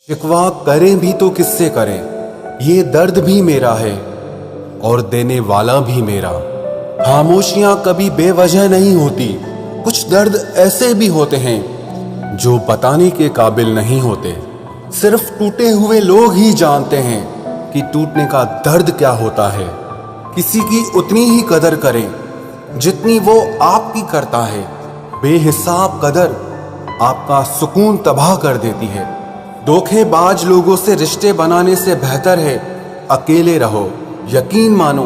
शिकवा करें भी तो किससे करें, ये दर्द भी मेरा है और देने वाला भी मेरा। खामोशियां कभी बेवजह नहीं होती, कुछ दर्द ऐसे भी होते हैं जो बताने के काबिल नहीं होते। सिर्फ टूटे हुए लोग ही जानते हैं कि टूटने का दर्द क्या होता है। किसी की उतनी ही कदर करें जितनी वो आपकी करता है। बेहिसाब कदर आपका सुकून तबाह कर देती है। धोखेबाज लोगों से रिश्ते बनाने से बेहतर है अकेले रहो। यकीन मानो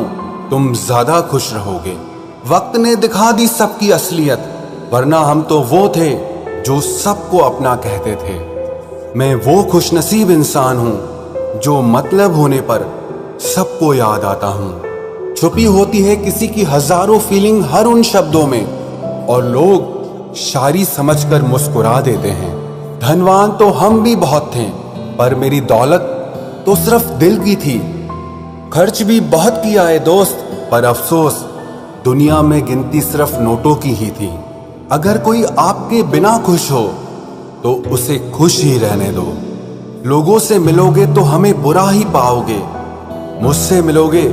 तुम ज्यादा खुश रहोगे। वक्त ने दिखा दी सबकी असलियत, वरना हम तो वो थे जो सबको अपना कहते थे। मैं वो खुशनसीब इंसान हूं जो मतलब होने पर सबको याद आता हूं। छुपी होती है किसी की हजारों फीलिंग हर उन शब्दों में, और लोग शायरी समझकर मुस्कुरा देते हैं। धनवान तो हम भी बहुत थे, पर मेरी दौलत तो सिर्फ दिल की थी। खर्च भी बहुत किया है दोस्त, पर अफसोस दुनिया में गिनती सिर्फ नोटों की ही थी। अगर कोई आपके बिना खुश हो तो उसे खुश ही रहने दो। लोगों से मिलोगे तो हमें बुरा ही पाओगे, मुझसे मिलोगे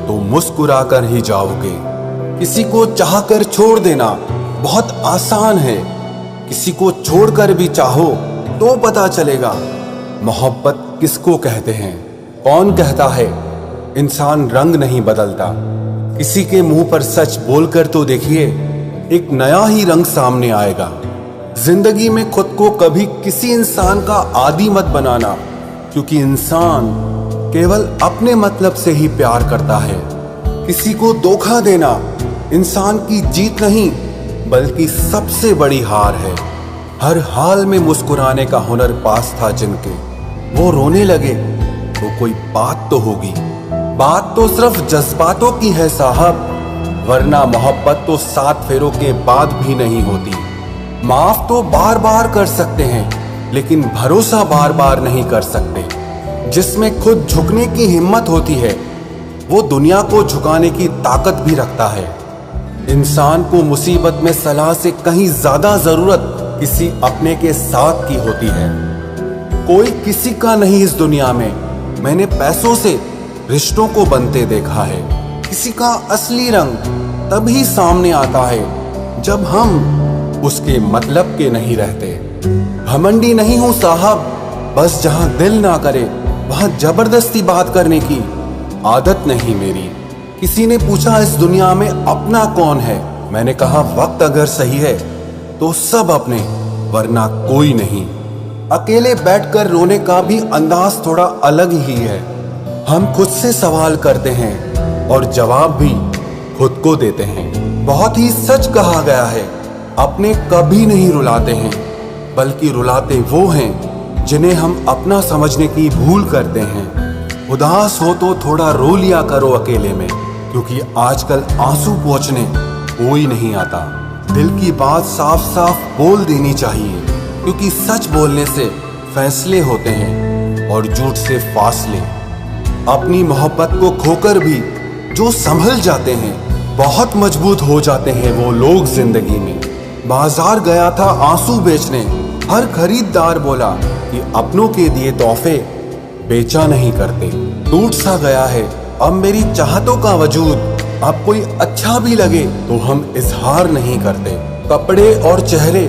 तो मुस्कुरा कर ही जाओगे। किसी को चाहकर छोड़ देना बहुत आसान है, किसी को छोड़कर भी चाहो तो पता चलेगा मोहब्बत किसको कहते हैं। कौन कहता है इंसान रंग नहीं बदलता। किसी के मुंह पर सच बोलकर तो देखिए, एक नया ही रंग सामने आएगा। जिंदगी में खुद को कभी किसी इंसान का आदी मत बनाना, क्योंकि इंसान केवल अपने मतलब से ही प्यार करता है। किसी को धोखा देना इंसान की जीत नहीं, बल्कि सबसे बड़ी हार है। हर हाल में मुस्कुराने का हुनर पास था जिनके, वो रोने लगे तो कोई बात तो होगी। बात तो सिर्फ जज्बातों की है साहब, वरना मोहब्बत तो 7 फेरों के बाद भी नहीं होती। माफ तो बार बार कर सकते हैं, लेकिन भरोसा बार बार नहीं कर सकते। जिसमें खुद झुकने की हिम्मत होती है, वो दुनिया को झुकाने की ताकत भी रखता है। इंसान को मुसीबत में सलाह से कहीं ज्यादा जरूरत किसी अपने के साथ की होती है। कोई किसी का नहीं इस दुनिया में, मैंने पैसों से रिश्तों को बनते देखा है। किसी का असली रंग तभी सामने आता है जब हम उसके मतलब के नहीं रहते। घमंडी नहीं हूं साहब, बस जहां दिल ना करे वहां जबरदस्ती बात करने की आदत नहीं मेरी। किसी ने पूछा इस दुनिया में अपना कौन है, मैंने कहा वक्त अगर सही है तो सब अपने, वरना कोई नहीं। अकेले बैठकर रोने का भी अंदाज थोड़ा अलग ही है। हम खुद से सवाल करते हैं और जवाब भी खुद को देते हैं। बहुत ही सच कहा गया है, अपने कभी नहीं रुलाते हैं, बल्कि रुलाते वो हैं जिन्हें हम अपना समझने की भूल करते हैं। उदास हो तो थोड़ा रो लिया करो अकेले में, क्योंकि आजकल आंसू पोंछने कोई नहीं आता। दिल की बात साफ साफ बोल देनी चाहिए, क्योंकि सच बोलने से फैसले होते हैं और झूठ से फासले। अपनी मोहब्बत को खोकर भी जो संभल जाते हैं, बहुत मजबूत हो जाते हैं वो लोग जिंदगी में। बाजार गया था आंसू बेचने, हर खरीदार बोला कि अपनों के दिए तोहफे बेचा नहीं करते। टूट सा गया है अब मेरी चाहतों का वजूद, अब कोई अच्छा भी लगे तो हम इजहार नहीं करते। कपड़े और चेहरे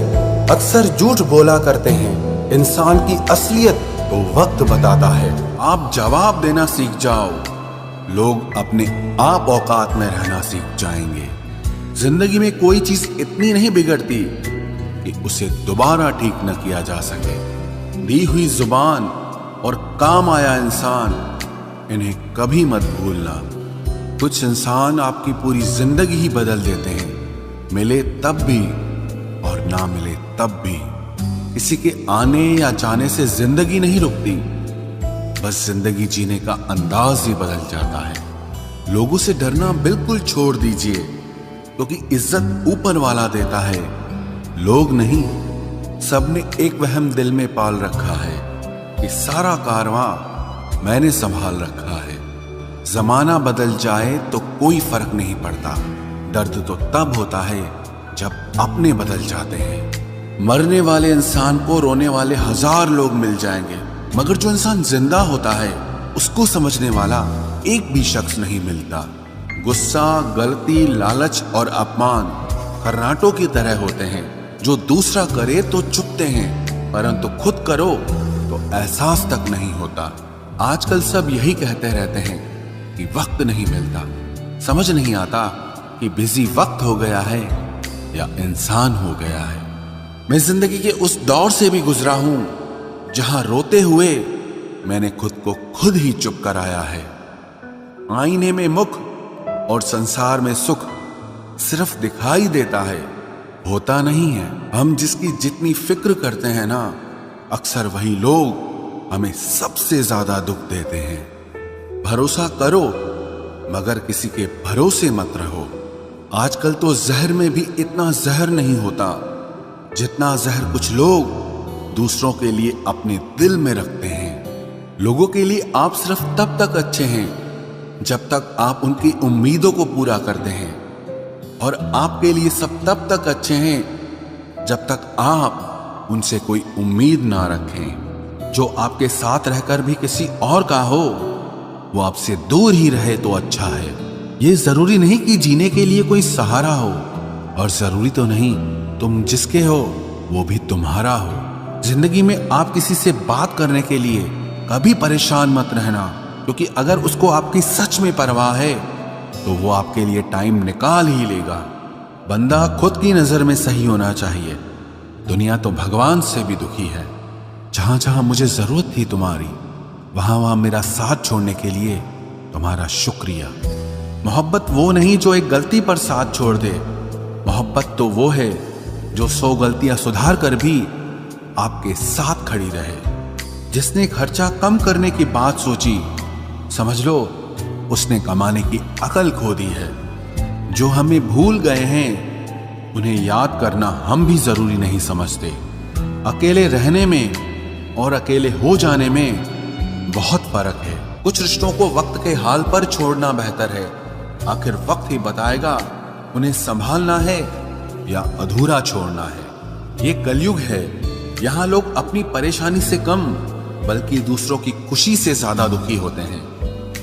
अक्सर झूठ बोला करते हैं, इंसान की असलियत तो वक्त बताता है। आप जवाब देना सीख जाओ, लोग अपने आप औकात में रहना सीख जाएंगे। जिंदगी में कोई चीज इतनी नहीं बिगड़ती कि उसे दोबारा ठीक न किया जा सके। दी हुई जुबान और काम आया इंसान, इन्हें कभी मत भूलना। कुछ इंसान आपकी पूरी जिंदगी ही बदल देते हैं, मिले तब भी और ना मिले तब भी। किसी के आने या जाने से जिंदगी नहीं रुकती, बस जिंदगी जीने का अंदाज ही बदल जाता है। लोगों से डरना बिल्कुल छोड़ दीजिए, क्योंकि इज्जत ऊपर वाला देता है, लोग नहीं। सबने एक वहम दिल में पाल रखा है कि सारा कारवां मैंने संभाल रखा है। जमाना बदल जाए तो कोई फर्क नहीं पड़ता, दर्द तो तब होता है जब अपने बदल जाते हैं। मरने वाले इंसान को रोने वाले 1000 लोग मिल जाएंगे, मगर जो इंसान जिंदा होता है उसको समझने वाला एक भी शख्स नहीं मिलता। गुस्सा, गलती, लालच और अपमान खर्राटों की तरह होते हैं जो दूसरा करे तो चुपते हैं, परंतु खुद करो तो एहसास तक नहीं होता। आजकल सब यही कहते रहते हैं कि वक्त नहीं मिलता। समझ नहीं आता कि बिजी वक्त हो गया है या इंसान हो गया है। मैं जिंदगी के उस दौर से भी गुजरा हूं जहां रोते हुए मैंने खुद को खुद ही चुप कराया है। आईने में मुख और संसार में सुख सिर्फ दिखाई देता है, होता नहीं है। हम जिसकी जितनी फिक्र करते हैं ना, अक्सर वही लोग हमें सबसे ज्यादा दुख देते हैं। भरोसा करो मगर किसी के भरोसे मत रहो। आजकल तो जहर में भी इतना जहर नहीं होता जितना जहर कुछ लोग दूसरों के लिए अपने दिल में रखते हैं। लोगों के लिए आप सिर्फ तब तक अच्छे हैं जब तक आप उनकी उम्मीदों को पूरा करते हैं, और आपके लिए सब तब तक अच्छे हैं जब तक आप उनसे कोई उम्मीद ना रखें। जो आपके साथ रहकर भी किसी और का हो वो आपसे दूर ही रहे तो अच्छा है। ये जरूरी नहीं कि जीने के लिए कोई सहारा हो, और जरूरी तो नहीं तुम जिसके हो वो भी तुम्हारा हो। जिंदगी में आप किसी से बात करने के लिए कभी परेशान मत रहना, क्योंकि अगर उसको आपकी सच में परवाह है तो वो आपके लिए टाइम निकाल ही लेगा। बंदा खुद की नजर में सही होना चाहिए। दुनिया तो भगवान से भी दुखी है। जहां जहां मुझे जरूरत थी तुम्हारी, वहां वहां मेरा साथ छोड़ने के लिए तुम्हारा शुक्रिया। मोहब्बत वो नहीं जो एक गलती पर साथ छोड़ दे। मोहब्बत तो वो है जो 100 गलतियां सुधार कर भी आपके साथ खड़ी रहे। जिसने खर्चा कम करने की बात सोची, समझ लो उसने कमाने की अकल खो दी है। जो हमें भूल गए हैं उन्हें याद करना हम भी जरूरी नहीं समझते। अकेले रहने में और अकेले हो जाने में बहुत फर्क है। कुछ रिश्तों को वक्त के हाल पर छोड़ना बेहतर है। आखिर वक्त ही बताएगा उन्हें संभालना है या अधूरा छोड़ना है। ये कलयुग है, यहाँ लोग अपनी परेशानी से कम बल्कि दूसरों की खुशी से ज्यादा दुखी होते हैं।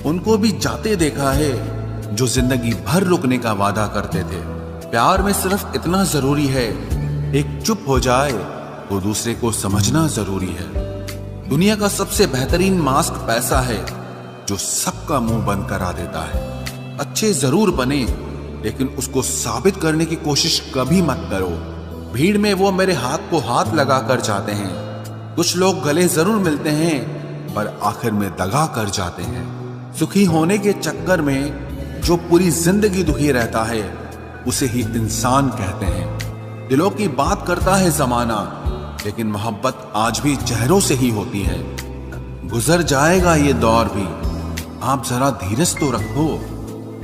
उनको भी जाते देखा है जो जिंदगी भर रुकने का वादा करते थे। प्यार में सिर्फ इतना जरूरी है, एक चुप हो जाए तो दूसरे को समझना जरूरी है। दुनिया का सबसे बेहतरीन मास्क पैसा है जो सबका मुंह बंद करा देता है। अच्छे जरूर बने लेकिन उसको साबित करने की कोशिश कभी मत करो। भीड़ में वो मेरे हाथ को हाथ लगा कर जाते हैं। कुछ लोग गले जरूर मिलते हैं पर आखिर में दगा कर जाते हैं। सुखी होने के चक्कर में जो पूरी जिंदगी दुखी रहता है उसे ही इंसान कहते हैं। दिलों की बात करता है जमाना, लेकिन मोहब्बत आज भी चेहरों से ही होती है। गुजर जाएगा ये दौर भी, आप जरा धीरज तो रखो।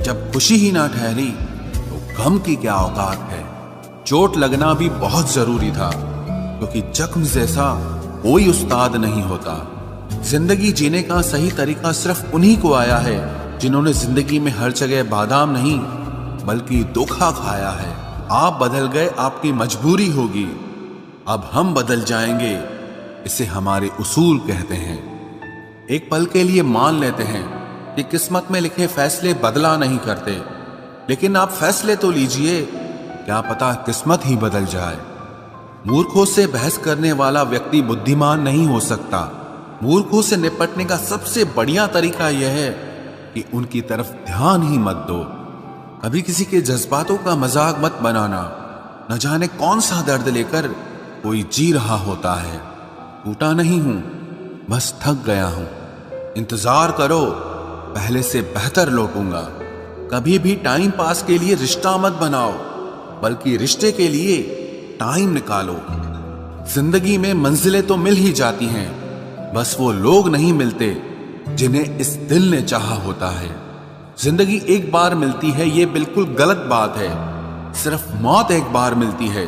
जब खुशी ही ना ठहरी तो गम की क्या औकात है। चोट लगना भी बहुत जरूरी था, क्योंकि जख्म जैसा कोई उस्ताद नहीं होता। जिंदगी जीने का सही तरीका सिर्फ उन्हीं को आया है जिन्होंने जिंदगी में हर जगह बादाम नहीं बल्कि धोखा खाया है। आप बदल गए, आपकी मजबूरी होगी, अब हम बदल जाएंगे, इसे हमारे उसूल कहते हैं। एक पल के लिए मान लेते हैं कि किस्मत में लिखे फैसले बदला नहीं करते, लेकिन आप फैसले तो लीजिए, क्या पता किस्मत ही बदल जाए। मूर्खों से बहस करने वाला व्यक्ति बुद्धिमान नहीं हो सकता। मूर्खों से निपटने का सबसे बढ़िया तरीका यह है कि उनकी तरफ ध्यान ही मत दो। कभी किसी के जज्बातों का मजाक मत बनाना। न जाने कौन सा दर्द लेकर कोई जी रहा होता है। टूटा नहीं हूं, बस थक गया हूं। इंतजार करो, पहले से बेहतर लौटूंगा। कभी भी टाइम पास के लिए रिश्ता मत बनाओ, बल्कि रिश्ते के लिए टाइम निकालो। जिंदगी में मंजिलें तो मिल ही जाती हैं, बस वो लोग नहीं मिलते जिन्हें इस दिल ने चाहा होता है। जिंदगी एक बार मिलती है, ये बिल्कुल गलत बात है। सिर्फ मौत एक बार मिलती है,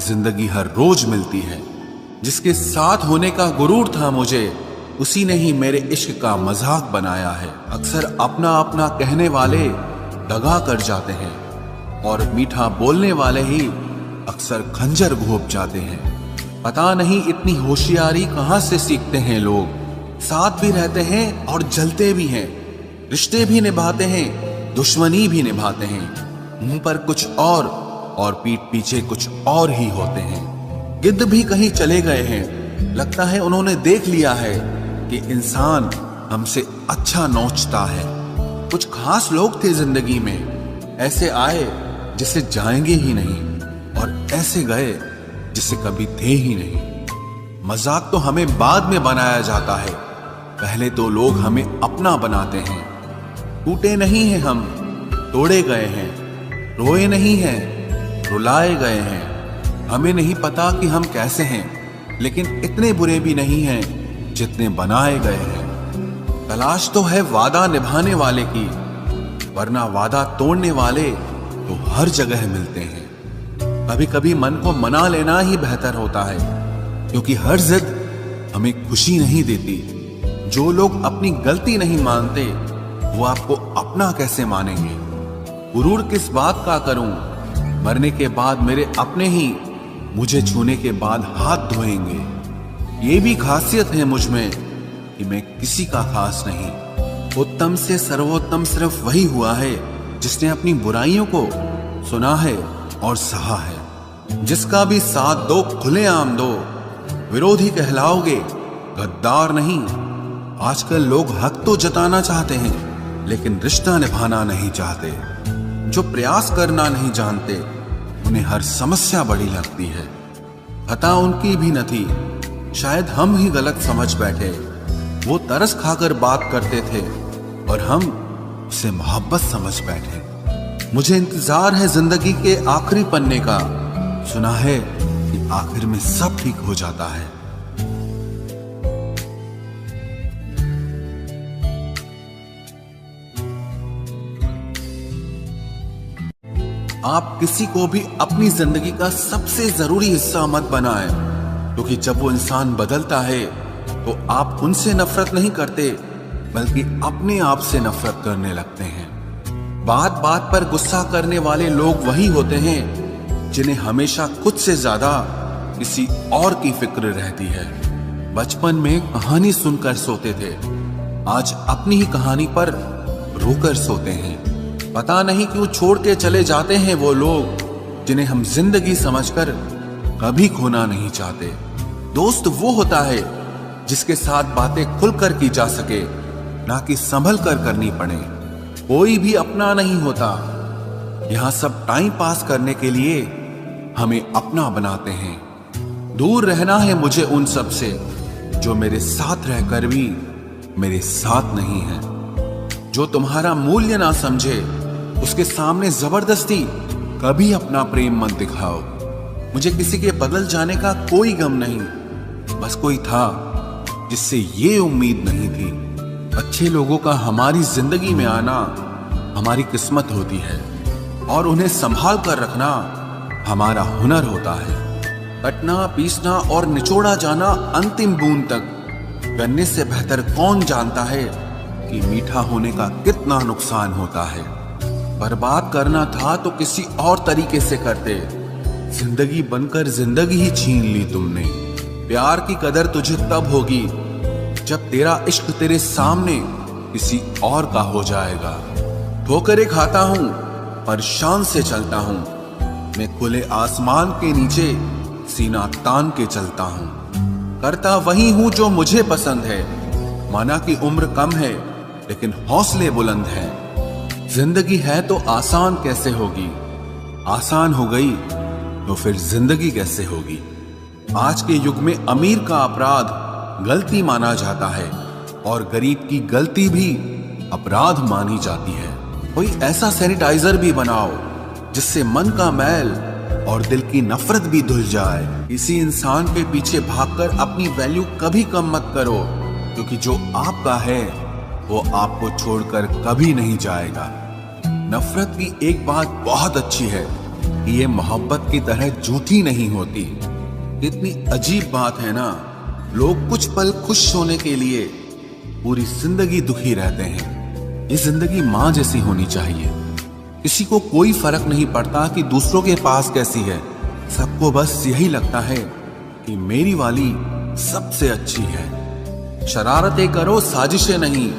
जिंदगी हर रोज मिलती है। जिसके साथ होने का गुरूर था मुझे, उसी ने ही मेरे इश्क का मजाक बनाया है। अक्सर अपना अपना कहने वाले दगा कर जाते हैं, और मीठा बोलने वाले ही अक्सर खंजर घोंप जाते हैं। पता नहीं इतनी होशियारी कहां से सीखते हैं लोग। साथ भी रहते हैं और जलते भी हैं, रिश्ते भी निभाते हैं, दुश्मनी भी निभाते हैं। मुंह पर कुछ और पीठ पीछे कुछ और ही होते हैं। गिद्ध भी कहीं चले गए हैं, लगता है उन्होंने देख लिया है कि इंसान हमसे अच्छा नोचता है। कुछ खास लोग थे जिंदगी में, ऐसे आए जिसे जाएंगे ही नहीं और ऐसे गए जिसे कभी थे ही नहीं। मजाक तो हमें बाद में बनाया जाता है, पहले तो लोग हमें अपना बनाते हैं। टूटे नहीं हैं हम, तोड़े गए हैं, रोए नहीं हैं, रुलाए गए हैं। हमें नहीं पता कि हम कैसे हैं, लेकिन इतने बुरे भी नहीं हैं जितने बनाए गए हैं। तलाश तो है वादा निभाने वाले की, वरना वादा तोड़ने वाले तो हर जगह मिलते हैं। कभी कभी मन को मना लेना ही बेहतर होता है, क्योंकि हर जिद हमें खुशी नहीं देती। जो लोग अपनी गलती नहीं मानते, वो आपको अपना कैसे मानेंगे? गुरूर किस बात का करूं, मरने के बाद मेरे अपने ही मुझे छूने के बाद हाथ धोएंगे। ये भी खासियत है मुझ में कि मैं किसी का खास नहीं। उत्तम से सर्वोत्तम सिर्फ वही हुआ है जिसने अपनी बुराइयों को सुना है और सहा है। जिसका भी साथ दो खुलेआम दो, विरोधी कहलाओगे, गद्दार नहीं। आजकल लोग हक तो जताना चाहते हैं, लेकिन रिश्ता निभाना नहीं चाहते। जो प्रयास करना नहीं जानते, उन्हें हर समस्या बड़ी लगती है। खता उनकी भी न थी, शायद हम ही गलत समझ बैठे। वो तरस खाकर बात करते थे और हम उसे मोहब्बत समझ बैठे। मुझे इंतजार है जिंदगी के आखिरी पन्ने का, सुना है कि आखिर में सब ठीक हो जाता है। आप किसी को भी अपनी जिंदगी का सबसे जरूरी हिस्सा मत बनाएं, क्योंकि जब वो इंसान बदलता है तो आप उनसे नफरत नहीं करते, बल्कि अपने आप से नफरत करने लगते हैं। बात बात पर गुस्सा करने वाले लोग वही होते हैं जिन्हें हमेशा खुद से ज्यादा किसी और की फिक्र रहती है। बचपन में कहानी सुनकर सोते थे, आज अपनी ही कहानी पर रोकर सोते हैं। पता नहीं क्यों छोड़ के चले जाते हैं वो लोग जिन्हें हम जिंदगी समझकर कभी खोना नहीं चाहते। दोस्त वो होता है जिसके साथ बातें खुलकर की जा सके, ना कि संभल कर करनी पड़े। कोई भी अपना नहीं होता, यहां सब टाइम पास करने के लिए हमें अपना बनाते हैं। दूर रहना है मुझे उन सब से जो मेरे साथ रहकर भी मेरे साथ नहीं है। जो तुम्हारा मूल्य ना समझे, उसके सामने जबरदस्ती कभी अपना प्रेम मत दिखाओ। मुझे किसी के बदल जाने का कोई गम नहीं, बस कोई था जिससे ये उम्मीद नहीं थी। अच्छे लोगों का हमारी जिंदगी में आना हमारी किस्मत होती है, और उन्हें संभाल कर रखना हमारा हुनर होता है। कटना, पीसना और निचोड़ा जाना अंतिम बूंद तक करने से बेहतर कौन जानता है कि मीठा होने का कितना नुकसान होता है। बर्बाद करना था तो किसी और तरीके से करते, जिंदगी बनकर जिंदगी ही छीन ली तुमने। प्यार की कदर तुझे तब होगी जब तेरा इश्क तेरे सामने किसी और का हो जाएगा। ठोकरें खाता हूं पर शान से चलता हूं, मैं खुले आसमान के नीचे सीना तान के चलता हूं। करता वही हूं जो मुझे पसंद है, माना कि उम्र कम है लेकिन हौसले बुलंद हैं। जिंदगी है तो आसान कैसे होगी, आसान हो गई तो फिर जिंदगी कैसे होगी। आज के युग में अमीर का अपराध गलती माना जाता है और गरीब की गलती भी अपराध मानी जाती है। कोई ऐसा सैनिटाइजर भी बनाओ जिससे मन का मैल और दिल की नफरत भी धुल जाए। इसी इंसान के पीछे भागकर अपनी वैल्यू कभी कम मत करो, क्योंकि जो आपका है वो आपको छोड़कर कभी नहीं जाएगा। नफरत की एक बात बहुत अच्छी है कि ये मोहब्बत की तरह झूठी नहीं होती। कितनी अजीब बात है ना, लोग कुछ पल खुश होने के लिए पूरी जिंदगी दुखी रहते हैं। ये जिंदगी माँ जैसी होनी चाहिए। किसी को कोई फर्क नहीं पड़ता कि दूसरों के पास कैसी है, सबको बस यही लगता है कि मेरी वाली सबसे अच्छी है। शरारतें करो, साजिशें नहीं।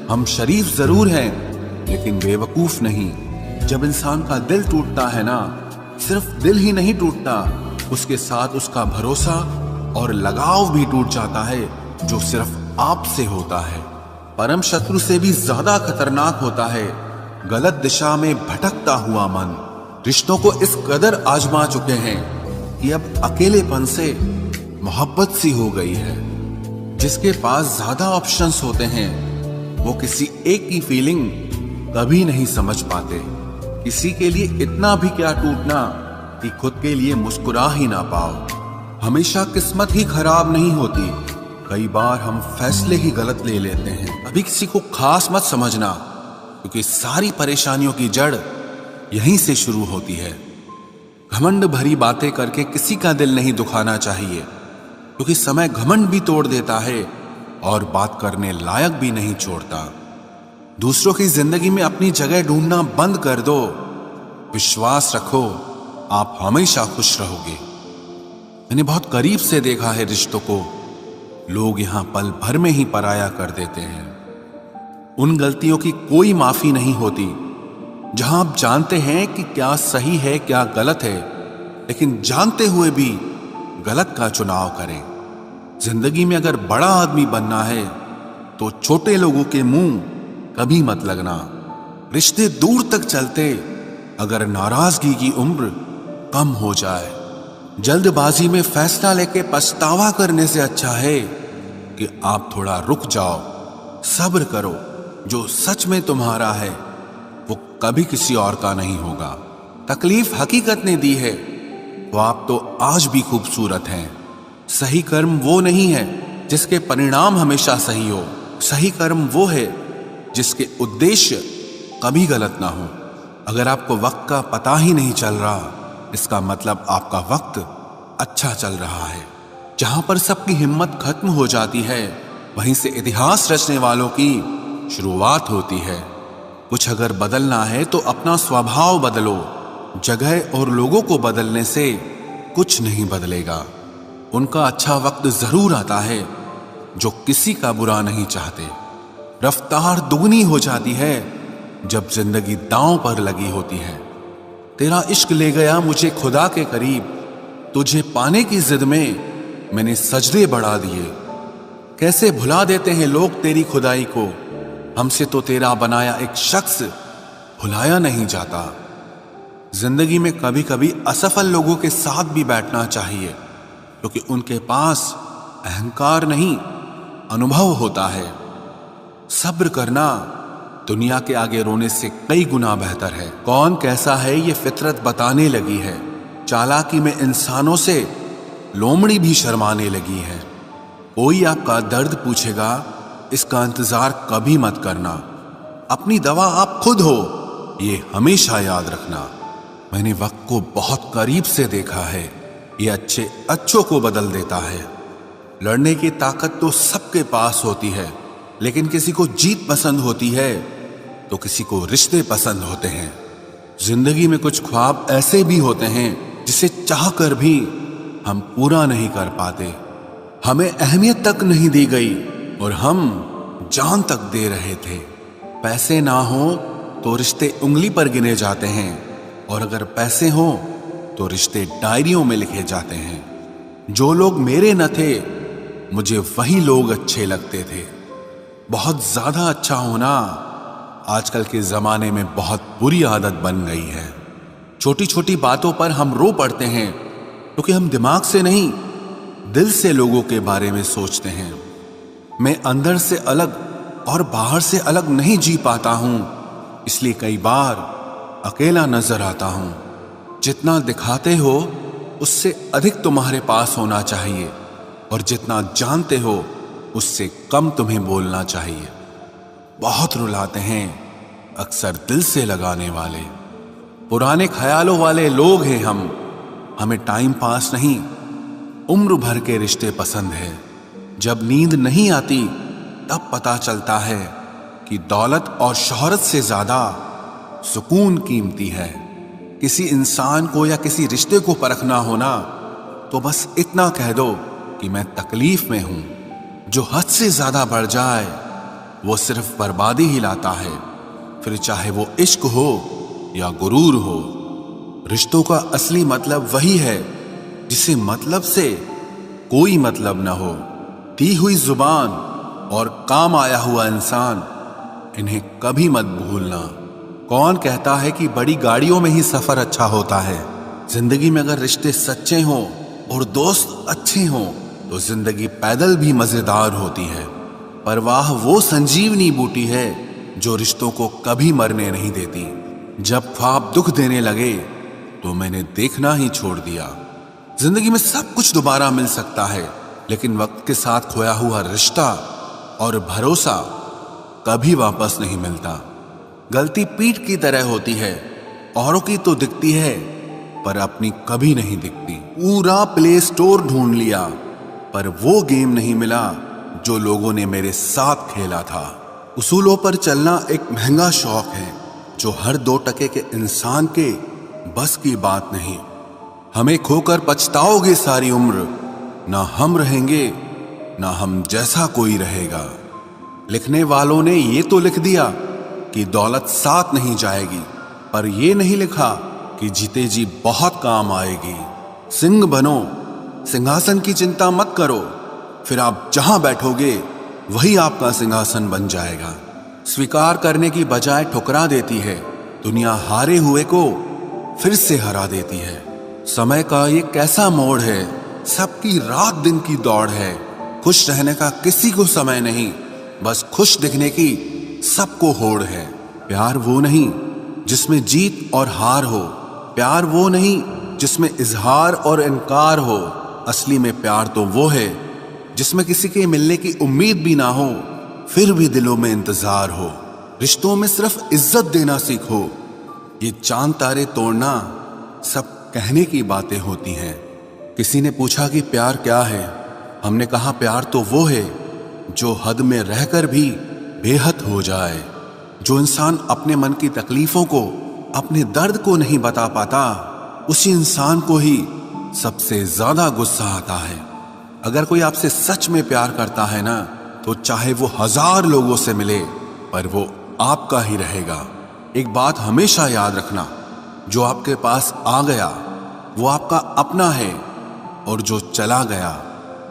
हम शरीफ जरूर हैं लेकिन बेवकूफ नहीं। जब इंसान का दिल टूटता है ना, सिर्फ दिल ही नहीं टूटता, उसके साथ उसका भरोसा और लगाव भी टूट जाता है, जो सिर्फ आपसे होता है। परम शत्रु से भी ज्यादा खतरनाक होता है गलत दिशा में भटकता हुआ मन। रिश्तों को इस कदर आजमा चुके हैं कि अब अकेलेपन से मोहब्बत सी हो गई है। जिसके पास ज्यादा ऑप्शंस होते हैं वो किसी एक की फीलिंग कभी नहीं समझ पाते। किसी के लिए इतना भी क्या टूटना कि खुद के लिए मुस्कुरा ही ना पाओ। हमेशा किस्मत ही खराब नहीं होती, कई बार हम फैसले ही गलत ले लेते हैं। अभी किसी को खास मत समझना, क्योंकि सारी परेशानियों की जड़ यहीं से शुरू होती है। घमंड भरी बातें करके किसी का दिल नहीं दुखाना चाहिए, क्योंकि समय घमंड भी तोड़ देता है और बात करने लायक भी नहीं छोड़ता। दूसरों की जिंदगी में अपनी जगह ढूंढना बंद कर दो। विश्वास रखो, आप हमेशा खुश रहोगे। मैंने बहुत करीब से देखा है रिश्तों को, लोग यहां पल भर में ही पराया कर देते हैं। उन गलतियों की कोई माफी नहीं होती जहां आप जानते हैं कि क्या सही है क्या गलत है, लेकिन जानते हुए भी गलत का चुनाव करें। जिंदगी में अगर बड़ा आदमी बनना है तो छोटे लोगों के मुंह कभी मत लगना। रिश्ते दूर तक चलते अगर नाराजगी की उम्र कम हो जाए। जल्दबाजी में फैसला लेके पछतावा करने से अच्छा है कि आप थोड़ा रुक जाओ, सब्र करो। जो सच में तुम्हारा है वो कभी किसी और का नहीं होगा। तकलीफ हकीकत ने दी है तो आप तो आज भी खूबसूरत हैं। सही कर्म वो नहीं है जिसके परिणाम हमेशा सही हो। सही कर्म वो है जिसके उद्देश्य कभी गलत ना हो। अगर आपको वक्त का पता ही नहीं चल रहा, इसका मतलब आपका वक्त अच्छा चल रहा है। जहां पर सबकी हिम्मत खत्म हो जाती है, वहीं से इतिहास रचने वालों की शुरुआत होती है। कुछ अगर बदलना है तो अपना स्वभाव बदलो। जगह और लोगों को बदलने से कुछ नहीं बदलेगा। उनका अच्छा वक्त जरूर आता है जो किसी का बुरा नहीं चाहते। रफ्तार दुगनी हो जाती है जब जिंदगी दांव पर लगी होती है। तेरा इश्क ले गया मुझे खुदा के करीब, तुझे पाने की जिद में मैंने सजदे बढ़ा दिए। कैसे भुला देते हैं लोग तेरी खुदाई को, हमसे तो तेरा बनाया एक शख्स भुलाया नहीं जाता। जिंदगी में कभी कभी असफल लोगों के साथ भी बैठना चाहिए, क्योंकि उनके पास अहंकार नहीं अनुभव होता है। सब्र करना दुनिया के आगे रोने से कई गुना बेहतर है। कौन कैसा है ये फितरत बताने लगी है। चालाकी में इंसानों से लोमड़ी भी शर्माने लगी है। कोई आपका दर्द पूछेगा, इसका इंतजार कभी मत करना। अपनी दवा आप खुद हो, ये हमेशा याद रखना। मैंने वक्त को बहुत करीब से देखा है, ये अच्छे अच्छों को बदल देता है। लड़ने की ताकत तो सबके पास होती है, लेकिन किसी को जीत पसंद होती है तो किसी को रिश्ते पसंद होते हैं। जिंदगी में कुछ ख्वाब ऐसे भी होते हैं जिसे चाहकर भी हम पूरा नहीं कर पाते। हमें अहमियत तक नहीं दी गई और हम जान तक दे रहे थे। पैसे ना हो तो रिश्ते उंगली पर गिने जाते हैं, और अगर पैसे हो तो रिश्ते डायरियों में लिखे जाते हैं। जो लोग मेरे न थे मुझे वही लोग अच्छे लगते थे। बहुत ज्यादा अच्छा होना आजकल के जमाने में बहुत बुरी आदत बन गई है। छोटी छोटी बातों पर हम रो पड़ते हैं क्योंकि हम दिमाग से नहीं दिल से लोगों के बारे में सोचते हैं। मैं अंदर से अलग और बाहर से अलग नहीं जी पाता हूं, इसलिए कई बार अकेला नजर आता हूं। जितना दिखाते हो उससे अधिक तुम्हारे पास होना चाहिए, और जितना जानते हो उससे कम तुम्हें बोलना चाहिए। बहुत रुलाते हैं अक्सर दिल से लगाने वाले। पुराने ख्यालों वाले लोग हैं हम। हमें टाइम पास नहीं, उम्र भर के रिश्ते पसंद है। जब नींद नहीं आती तब पता चलता है कि दौलत और शोहरत से ज्यादा सुकून कीमती है। किसी इंसान को या किसी रिश्ते को परखना होना तो बस इतना कह दो कि मैं तकलीफ में हूं। जो हद से ज्यादा बढ़ जाए वो सिर्फ बर्बादी ही लाता है, फिर चाहे वो इश्क हो या गुरूर हो। रिश्तों का असली मतलब वही है जिसे मतलब से कोई मतलब न हो। दी हुई जुबान और काम आया हुआ इंसान, इन्हें कभी मत भूलना। कौन कहता है कि बड़ी गाड़ियों में ही सफर अच्छा होता है? जिंदगी में अगर रिश्ते सच्चे हों और दोस्त अच्छे हों तो जिंदगी पैदल भी मजेदार होती है। परवाह वो संजीवनी बूटी है जो रिश्तों को कभी मरने नहीं देती। जब ख्वाब दुख देने लगे तो मैंने देखना ही छोड़ दिया। जिंदगी में सब कुछ दोबारा मिल सकता है, लेकिन वक्त के साथ खोया हुआ रिश्ता और भरोसा कभी वापस नहीं मिलता। गलती पीठ की तरह होती है, औरों की तो दिखती है पर अपनी कभी नहीं दिखती। पूरा प्ले स्टोर ढूंढ लिया पर वो गेम नहीं मिला जो लोगों ने मेरे साथ खेला था। उसूलों पर चलना एक महंगा शौक है जो हर 2 टके के इंसान के बस की बात नहीं। हमें खोकर पछताओगे सारी उम्र, ना हम रहेंगे ना हम जैसा कोई रहेगा। लिखने वालों ने ये तो लिख दिया कि दौलत साथ नहीं जाएगी, पर ये नहीं लिखा कि जीते जी बहुत काम आएगी। सिंह बनो, सिंहासन की चिंता मत करो, फिर आप जहां बैठोगे वही आपका सिंहासन बन जाएगा। स्वीकार करने की बजाय ठुकरा देती है दुनिया, हारे हुए को फिर से हरा देती है। समय का ये कैसा मोड़ है, सबकी रात दिन की दौड़ है। खुश रहने का किसी को समय नहीं, बस खुश दिखने की सबको होड़ है। प्यार वो नहीं जिसमें जीत और हार हो, प्यार वो नहीं जिसमें इजहार और इनकार हो। असली में प्यार तो वो है जिसमें किसी के मिलने की उम्मीद भी ना हो, फिर भी दिलों में इंतजार हो। रिश्तों में सिर्फ इज्जत देना सीखो। ये चांद तारे तोड़ना सब कहने की बातें होती हैं। किसी ने पूछा कि प्यार क्या है, हमने कहा प्यार तो वो है जो हद में रहकर भी बेहद हो जाए। जो इंसान अपने मन की तकलीफों को, अपने दर्द को नहीं बता पाता, उसी इंसान को ही सबसे ज्यादा गुस्सा आता है। अगर कोई आपसे सच में प्यार करता है ना, तो चाहे वो 1000 लोगों से मिले पर वो आपका ही रहेगा। एक बात हमेशा याद रखना, जो आपके पास आ गया वो आपका अपना है और जो चला गया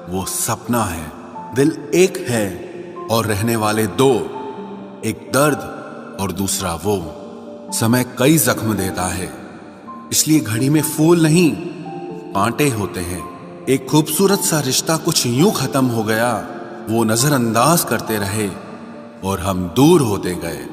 वो सपना है। दिल एक है और रहने वाले 2, एक दर्द और दूसरा वो। समय कई जख्म देता है, इसलिए घड़ी में फूल नहीं कांटे होते हैं। एक खूबसूरत सा रिश्ता कुछ यूं खत्म हो गया, वो नजरअंदाज करते रहे और हम दूर होते गए।